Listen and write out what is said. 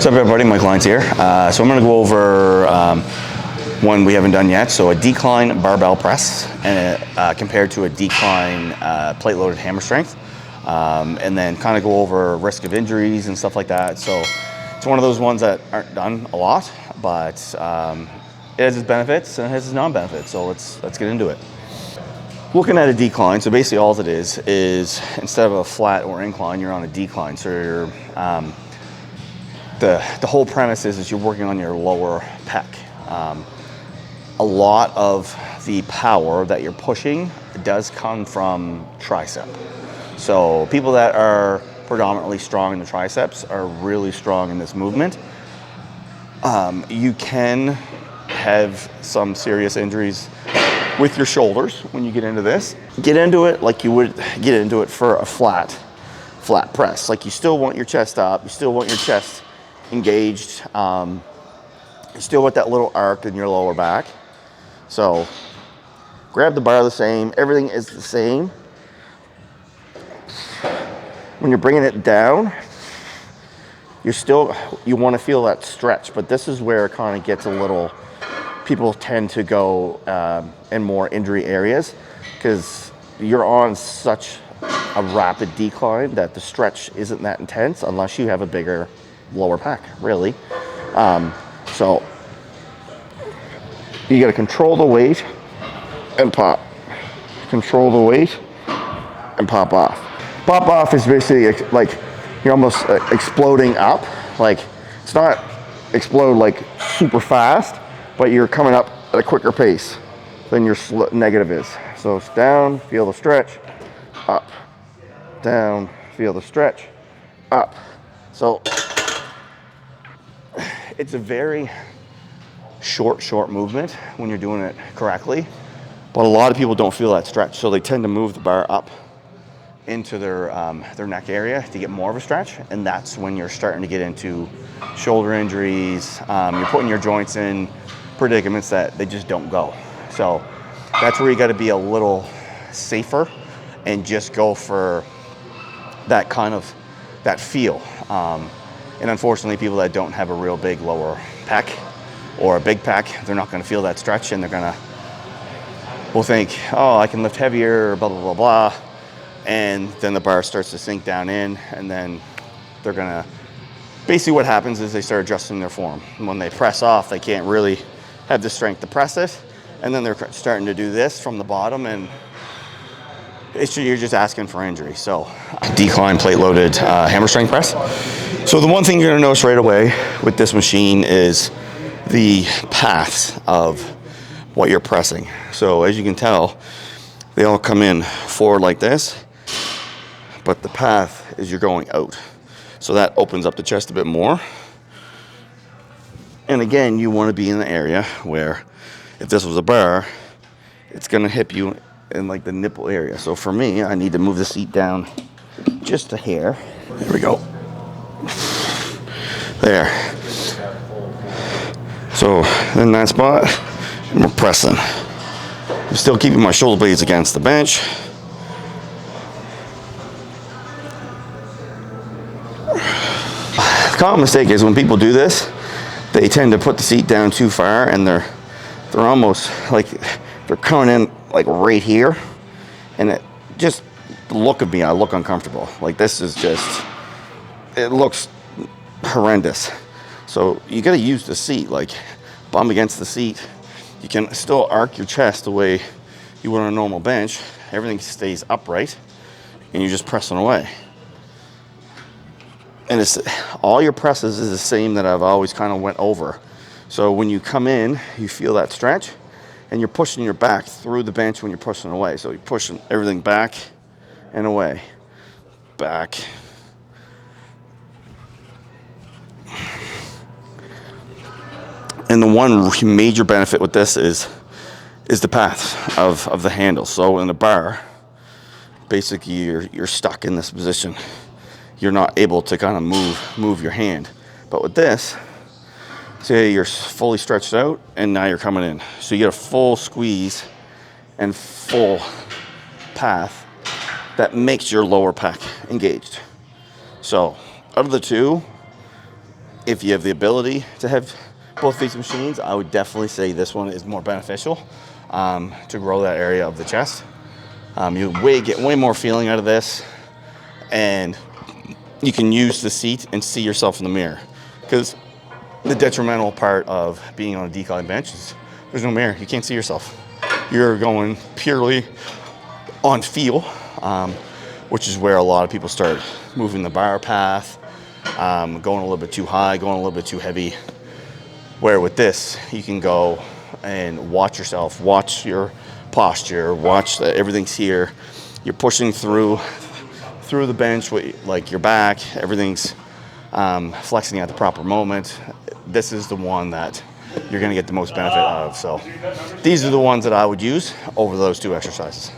What's up, everybody? Mike Lyons here. So I'm going to go over one we haven't done yet. So a decline barbell press compared to a decline plate-loaded hammer strength. And then kind of go over risk of injuries and stuff like that. So it's one of those ones that aren't done a lot, but it has its benefits and it has its non-benefits. So let's get into it. Looking at a decline, so basically all it is instead of a flat or incline, you're on a decline. So you're the whole premise is you're working on your lower pec. A lot of the power that you're pushing does come from tricep. So people that are predominantly strong in the triceps are really strong in this movement. You can have some serious injuries with your shoulders when you get into this. Get into it like you would get into it for a flat press. Like you still want your chest up, you still want your chest engaged. You still want that little arc in your lower back. So grab the bar the same, everything is the same. When you're bringing it down, you want to feel that stretch, but this is where it kind of gets a little, people tend to go in more injury areas because you're on such a rapid decline that the stretch isn't that intense unless you have a bigger lower pack, really. So you got to control the weight and pop. Control the weight and pop off. Pop off is basically like you're almost exploding up. Like it's not explode like super fast, but you're coming up at a quicker pace than your negative is. So it's down, feel the stretch, up, down, feel the stretch, up. So it's a very short movement when you're doing it correctly, but a lot of people don't feel that stretch, so they tend to move the bar up into their neck area to get more of a stretch, and that's when you're starting to get into shoulder injuries. You're putting your joints in predicaments that they just don't go. So that's where you got to be a little safer and just go for that kind of that feel. And unfortunately, people that don't have a real big lower pec or a big pec, they're not going to feel that stretch, and will think, oh, I can lift heavier, blah, blah, blah, blah. And then the bar starts to sink down in, and then they're going to, basically what happens is they start adjusting their form. And when they press off, they can't really have the strength to press it. And then they're starting to do this from the bottom, and you're just asking for injury. So decline plate-loaded hammer strength press. So the one thing you're going to notice right away with this machine is the path of what you're pressing. So as you can tell, they all come in forward like this, but the path is you're going out. So that opens up the chest a bit more. And again, you want to be in the area where if this was a bar, it's going to hit you in like the nipple area. So for me, I need to move the seat down just a hair. There we go. There. So in that spot, we're pressing. I'm still keeping my shoulder blades against the bench. The common mistake is when people do this, they tend to put the seat down too far, and they're almost like they're coming in like right here, and it just, the look of me, I look uncomfortable. Like this is just, it looks horrendous. So you got to use the seat, like bum against the seat. You can still arc your chest the way you would on a normal bench. Everything stays upright, and you're just pressing away. And it's all your presses is the same that I've always kind of went over. So when you come in, you feel that stretch, and you're pushing your back through the bench when you're pushing away. So you're pushing everything back and away, back. And the one major benefit with this is the path of the handle. So in the bar, basically you're stuck in this position. You're not able to kind of move your hand. But with this, say you're fully stretched out, and now you're coming in. So you get a full squeeze and full path that makes your lower pec engaged. So out of the two, If you have the ability to have both these machines, I would definitely say this one is more beneficial to grow that area of the chest. You get way more feeling out of this, and you can use the seat and see yourself in the mirror. Because the detrimental part of being on a decline bench is there's no mirror. You can't see yourself. You're going purely on feel, which is where a lot of people start moving the bar path, going a little bit too high, going a little bit too heavy. Where with this, you can go and watch yourself, watch your posture, watch that everything's here. You're pushing through the bench with like your back, everything's flexing at the proper moment. This is the one that you're going to get the most benefit out of. So these are the ones that I would use over those two exercises.